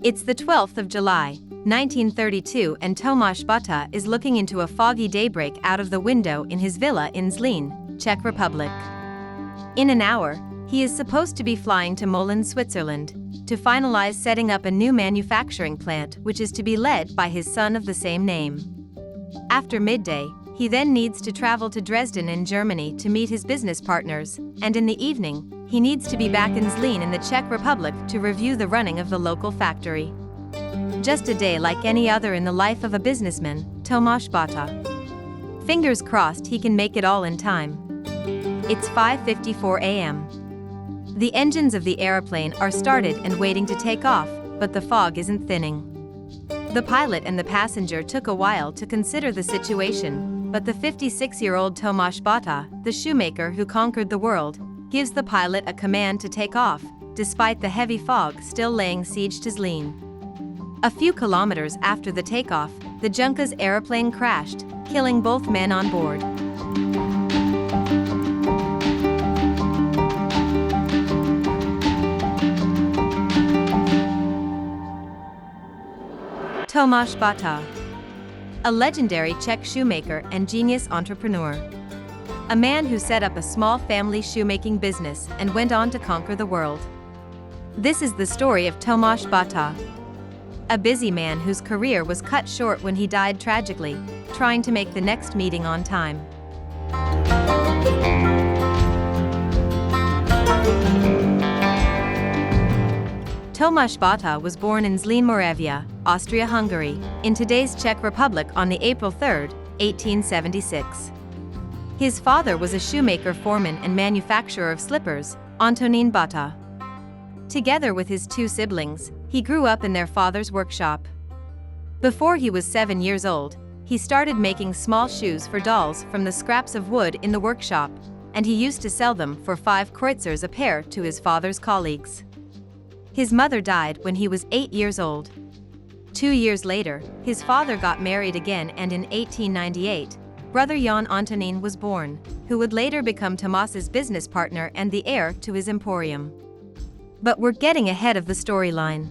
It's the 12th of July, 1932, and Tomáš Baťa is looking into a foggy daybreak out of the window in his villa in Zlin, Czech Republic. In an hour, he is supposed to be flying to Zlin, Switzerland, to finalize setting up a new manufacturing plant which is to be led by his son of the same name. After midday, he then needs to travel to Dresden in Germany to meet his business partners, and in the evening, he needs to be back in Zlin in the Czech Republic to review the running of the local factory. Just a day like any other in the life of a businessman, Tomáš Baťa. Fingers crossed he can make it all in time. It's 5:54 a.m. The engines of the aeroplane are started and waiting to take off, but the fog isn't thinning. The pilot and the passenger took a while to consider the situation, but the 56-year-old Tomáš Baťa, the shoemaker who conquered the world, gives the pilot a command to take off, despite the heavy fog still laying siege to Zlin. A few kilometers after the takeoff, the Junker's aeroplane crashed, killing both men on board. Tomáš Baťa, a legendary Czech shoemaker and genius entrepreneur. A man who set up a small family shoemaking business and went on to conquer the world. This is the story of Tomáš Baťa, a busy man whose career was cut short when he died tragically, trying to make the next meeting on time. Tomáš Baťa was born in Zlin, Moravia, Austria-Hungary, in today's Czech Republic on April 3, 1876. His father was a shoemaker, foreman and manufacturer of slippers, Antonín Baťa. Together with his two siblings, he grew up in their father's workshop. Before he was 7 years old, he started making small shoes for dolls from the scraps of wood in the workshop, and he used to sell them for 5 kreuzers a pair to his father's colleagues. His mother died when he was 8 years old. 2 years later, his father got married again, and in 1898, brother Jan Antonín was born, who would later become Tomáš's business partner and the heir to his emporium. But we're getting ahead of the storyline.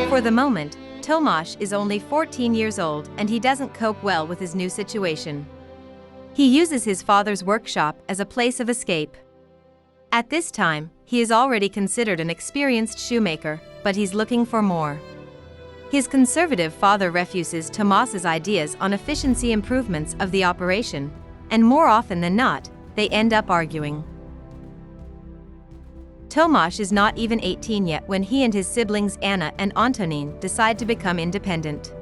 For the moment, Tomáš is only 14 years old and he doesn't cope well with his new situation. He uses his father's workshop as a place of escape. At this time, he is already considered an experienced shoemaker, but he's looking for more. His conservative father refuses Tomáš's ideas on efficiency improvements of the operation, and more often than not, they end up arguing. Tomáš is not even 18 yet when he and his siblings Anna and Antonín decide to become independent.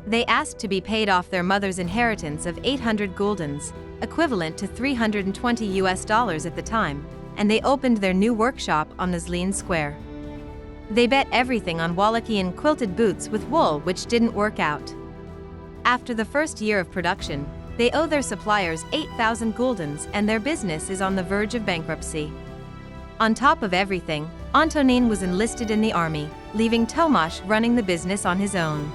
They ask to be paid off their mother's inheritance of 800 guldens, equivalent to $320 at the time, and they opened their new workshop on the Zlin Square. They bet everything on Wallachian quilted boots with wool, which didn't work out. After the first year of production, they owe their suppliers 8,000 guldens and their business is on the verge of bankruptcy. On top of everything, Antonín was enlisted in the army, leaving Tomáš running the business on his own.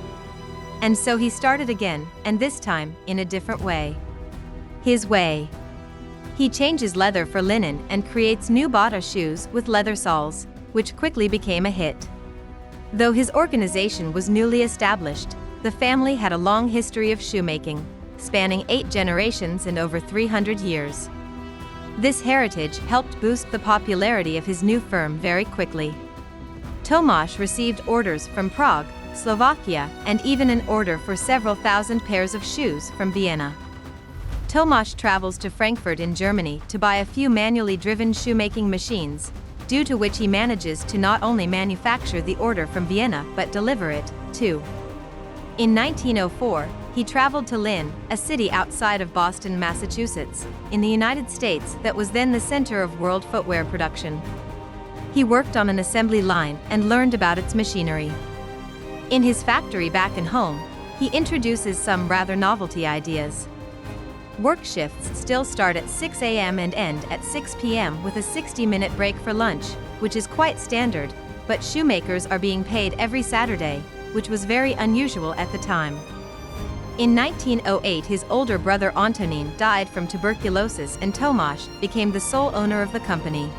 And so he started again, and this time, in a different way. His way. He changes leather for linen and creates new Baťa shoes with leather soles, which quickly became a hit. Though his organization was newly established, the family had a long history of shoemaking, spanning 8 generations and over 300 years. This heritage helped boost the popularity of his new firm very quickly. Tomáš received orders from Prague, Slovakia, and even an order for several thousand pairs of shoes from Vienna. Tomáš travels to Frankfurt in Germany to buy a few manually driven shoemaking machines, due to which he manages to not only manufacture the order from Vienna but deliver it, too. In 1904, he traveled to Lynn, a city outside of Boston, Massachusetts, in the United States that was then the center of world footwear production. He worked on an assembly line and learned about its machinery. In his factory back in home, he introduces some rather novelty ideas. Work shifts still start at 6 a.m. and end at 6 p.m. with a 60-minute break for lunch, which is quite standard, but shoemakers are being paid every Saturday, which was very unusual at the time. In 1908, his older brother Antonín died from tuberculosis and Tomáš became the sole owner of the company.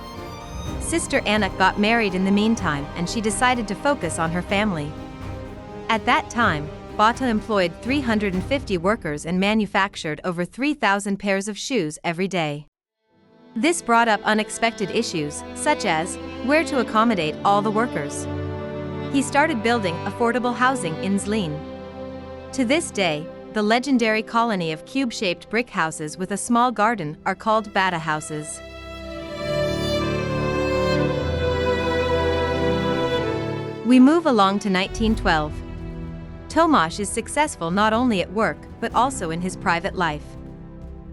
Sister Anna got married in the meantime and she decided to focus on her family. At that time, Baťa employed 350 workers and manufactured over 3,000 pairs of shoes every day. This brought up unexpected issues, such as where to accommodate all the workers. He started building affordable housing in Zlin. To this day, the legendary colony of cube-shaped brick houses with a small garden are called Baťa houses. We move along to 1912. Tomáš is successful not only at work but also in his private life.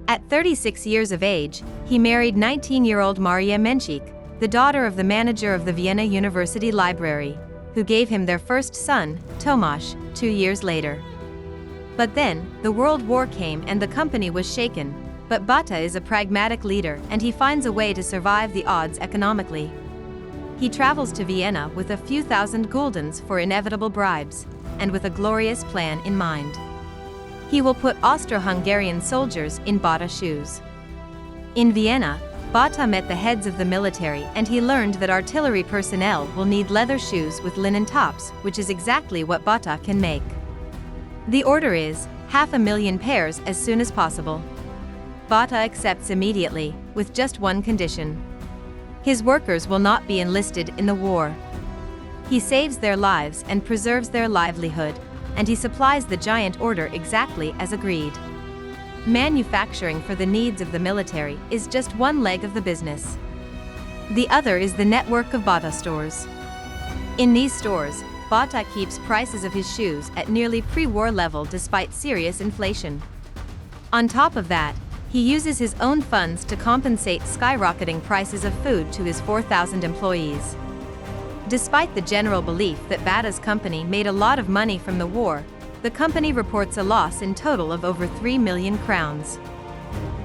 At 36 years of age, he married 19-year-old Maria Menchik, the daughter of the manager of the Vienna University Library, who gave him their first son, Tomáš, 2 years later. But then, the World War came and the company was shaken, but Baťa is a pragmatic leader and he finds a way to survive the odds economically. He travels to Vienna with a few thousand guldens for inevitable bribes, and with a glorious plan in mind. He will put Austro-Hungarian soldiers in Baťa shoes. In Vienna, Baťa met the heads of the military and he learned that artillery personnel will need leather shoes with linen tops, which is exactly what Baťa can make. The order is 500,000 pairs as soon as possible. Baťa accepts immediately, with just one condition. His workers will not be enlisted in the war. He saves their lives and preserves their livelihood, and he supplies the giant order exactly as agreed. Manufacturing for the needs of the military is just one leg of the business. The other is the network of Baťa stores. In these stores, Baťa keeps prices of his shoes at nearly pre-war level despite serious inflation. On top of that, he uses his own funds to compensate skyrocketing prices of food to his 4,000 employees. Despite the general belief that Baťa's company made a lot of money from the war, the company reports a loss in total of over 3 million crowns.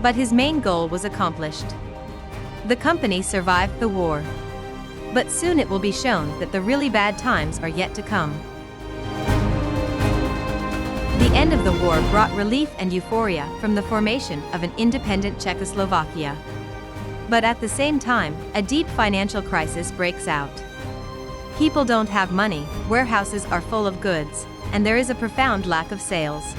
But his main goal was accomplished. The company survived the war. But soon it will be shown that the really bad times are yet to come. The end of the war brought relief and euphoria from the formation of an independent Czechoslovakia. But at the same time, a deep financial crisis breaks out. People don't have money, warehouses are full of goods, and there is a profound lack of sales.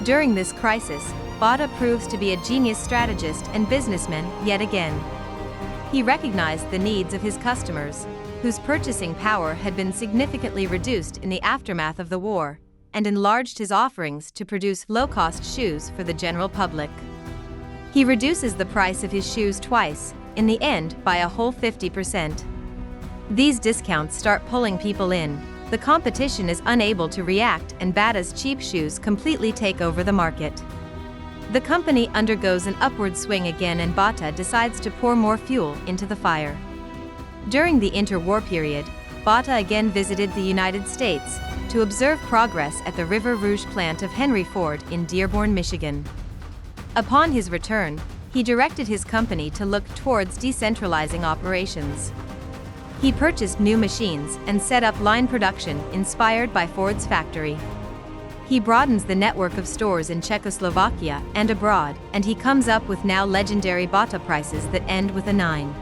During this crisis, Baťa proves to be a genius strategist and businessman yet again. He recognized the needs of his customers, whose purchasing power had been significantly reduced in the aftermath of the war, and enlarged his offerings to produce low-cost shoes for the general public. He reduces the price of his shoes twice, in the end by a whole 50%. These discounts start pulling people in, the competition is unable to react and Baťa's cheap shoes completely take over the market. The company undergoes an upward swing again and Baťa decides to pour more fuel into the fire. During the interwar period, Baťa again visited the United States to observe progress at the River Rouge plant of Henry Ford in Dearborn, Michigan. Upon his return, he directed his company to look towards decentralizing operations. He purchased new machines and set up line production inspired by Ford's factory. He broadens the network of stores in Czechoslovakia and abroad, and he comes up with now legendary Baťa prices that end with a 9.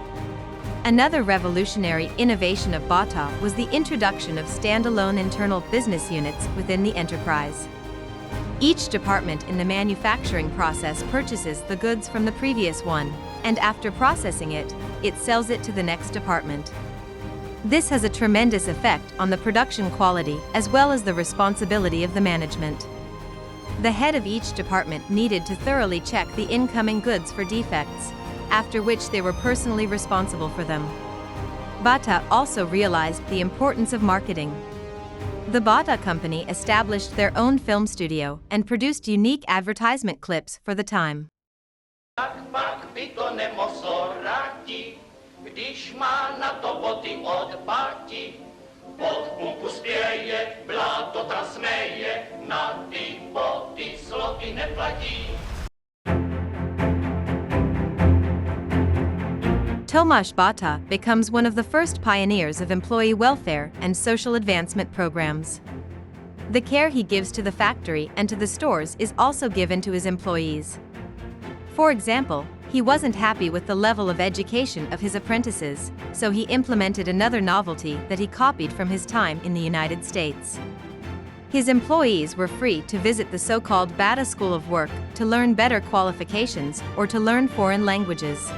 Another revolutionary innovation of Baťa was the introduction of standalone internal business units within the enterprise. Each department in the manufacturing process purchases the goods from the previous one, and after processing it, it sells it to the next department. This has a tremendous effect on the production quality as well as the responsibility of the management. The head of each department needed to thoroughly check the incoming goods for defects, after which they were personally responsible for them. Baťa also realized the importance of marketing. The Baťa company established their own film studio and produced unique advertisement clips for the time. Když má na to boty od Baťi, pod pumpu spěje, bláto ta směje, na ty boty zloty neplatí. Tomáš Baťa becomes one of the first pioneers of employee welfare and social advancement programs. The care he gives to the factory and to the stores is also given to his employees. For example, he wasn't happy with the level of education of his apprentices, so he implemented another novelty that he copied from his time in the United States. His employees were free to visit the so-called Baťa School of Work to learn better qualifications or to learn foreign languages.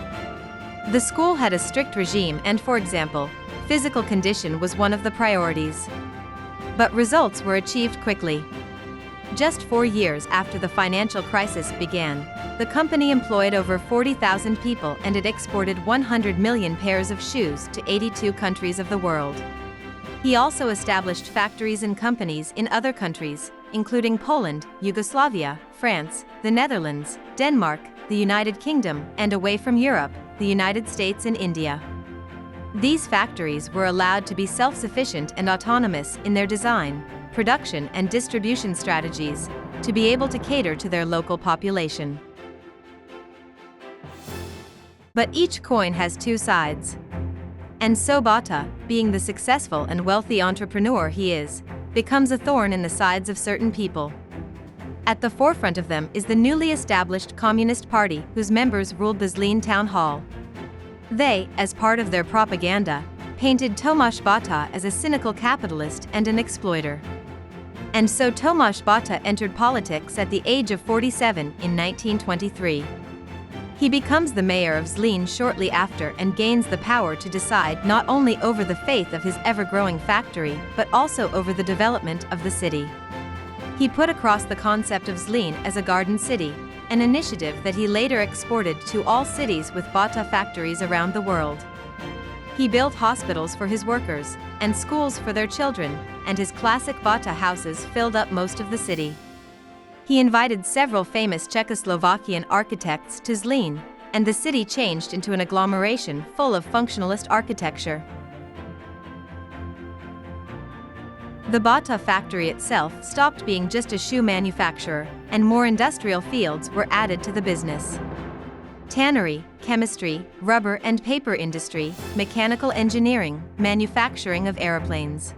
The school had a strict regime and, for example, physical condition was one of the priorities. But results were achieved quickly. Just 4 years after the financial crisis began, the company employed over 40,000 people and it exported 100 million pairs of shoes to 82 countries of the world. He also established factories and companies in other countries, including Poland, Yugoslavia, France, the Netherlands, Denmark, the United Kingdom, and away from Europe, the United States and India. These factories were allowed to be self-sufficient and autonomous in their design, production and distribution strategies, to be able to cater to their local population. But each coin has two sides. And so Baťa, being the successful and wealthy entrepreneur he is, becomes a thorn in the sides of certain people. At the forefront of them is the newly established Communist Party, whose members ruled the Zlin town hall. They, as part of their propaganda, painted Tomáš Baťa as a cynical capitalist and an exploiter. And so Tomáš Baťa entered politics at the age of 47 in 1923. He becomes the mayor of Zlin shortly after and gains the power to decide not only over the fate of his ever-growing factory but also over the development of the city. He put across the concept of Zlin as a garden city, an initiative that he later exported to all cities with Baťa factories around the world. He built hospitals for his workers, and schools for their children, and his classic Baťa houses filled up most of the city. He invited several famous Czechoslovakian architects to Zlin, and the city changed into an agglomeration full of functionalist architecture. The Baťa factory itself stopped being just a shoe manufacturer, and more industrial fields were added to the business. Tannery, chemistry, rubber and paper industry, mechanical engineering, manufacturing of aeroplanes.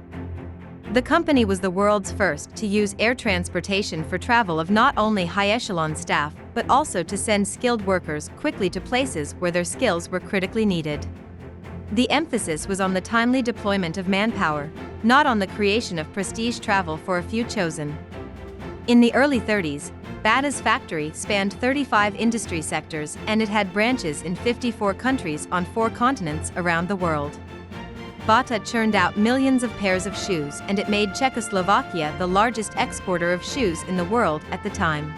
The company was the world's first to use air transportation for travel of not only high-echelon staff but also to send skilled workers quickly to places where their skills were critically needed. The emphasis was on the timely deployment of manpower, not on the creation of prestige travel for a few chosen. In the early 30s, Baťa's factory spanned 35 industry sectors and it had branches in 54 countries on 4 continents around the world. Baťa churned out millions of pairs of shoes and it made Czechoslovakia the largest exporter of shoes in the world at the time.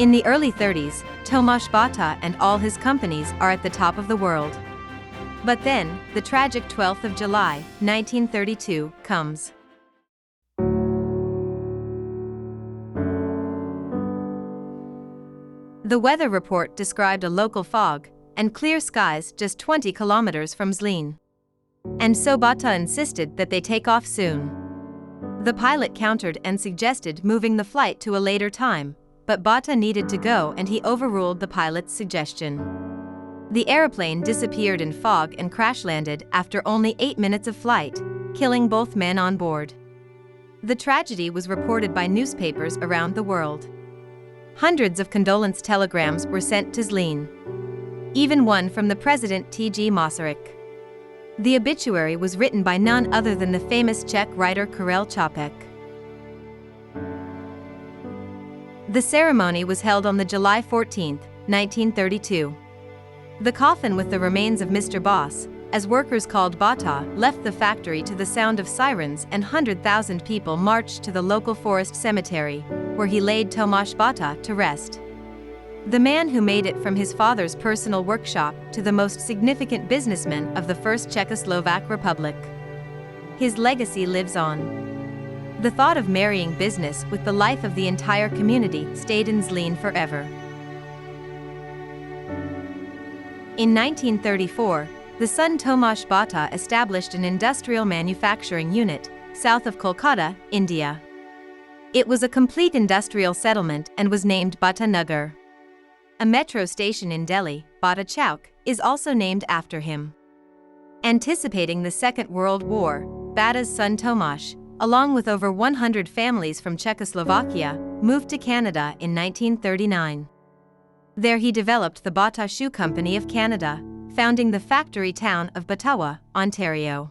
In the early 30s, Tomáš Baťa and all his companies are at the top of the world. But then, the tragic 12th of July, 1932, comes. The weather report described a local fog and clear skies just 20 kilometers from Zlin. And so Baťa insisted that they take off soon. The pilot countered and suggested moving the flight to a later time, but Baťa needed to go and he overruled the pilot's suggestion. The airplane disappeared in fog and crash-landed after only 8 minutes of flight, killing both men on board. The tragedy was reported by newspapers around the world. Hundreds of condolence telegrams were sent to Zlin. Even one from the president T.G. Masaryk. The obituary was written by none other than the famous Czech writer Karel Čapek. The ceremony was held on the July 14, 1932. The coffin with the remains of Mr. Boss, as workers called Baťa, left the factory to the sound of sirens and 100,000 people marched to the local forest cemetery, where he laid Tomáš Baťa to rest. The man who made it from his father's personal workshop to the most significant businessman of the First Czechoslovak Republic. His legacy lives on. The thought of marrying business with the life of the entire community stayed in Zlin forever. In 1934, the son Tomáš Baťa established an industrial manufacturing unit, south of Kolkata, India. It was a complete industrial settlement and was named Baťa Nagar. A metro station in Delhi, Bata Chowk, is also named after him. Anticipating the Second World War, Bata's son Tomáš, along with over 100 families from Czechoslovakia, moved to Canada in 1939. There he developed the Bata Shoe Company of Canada, founding the factory town of Batawa, Ontario.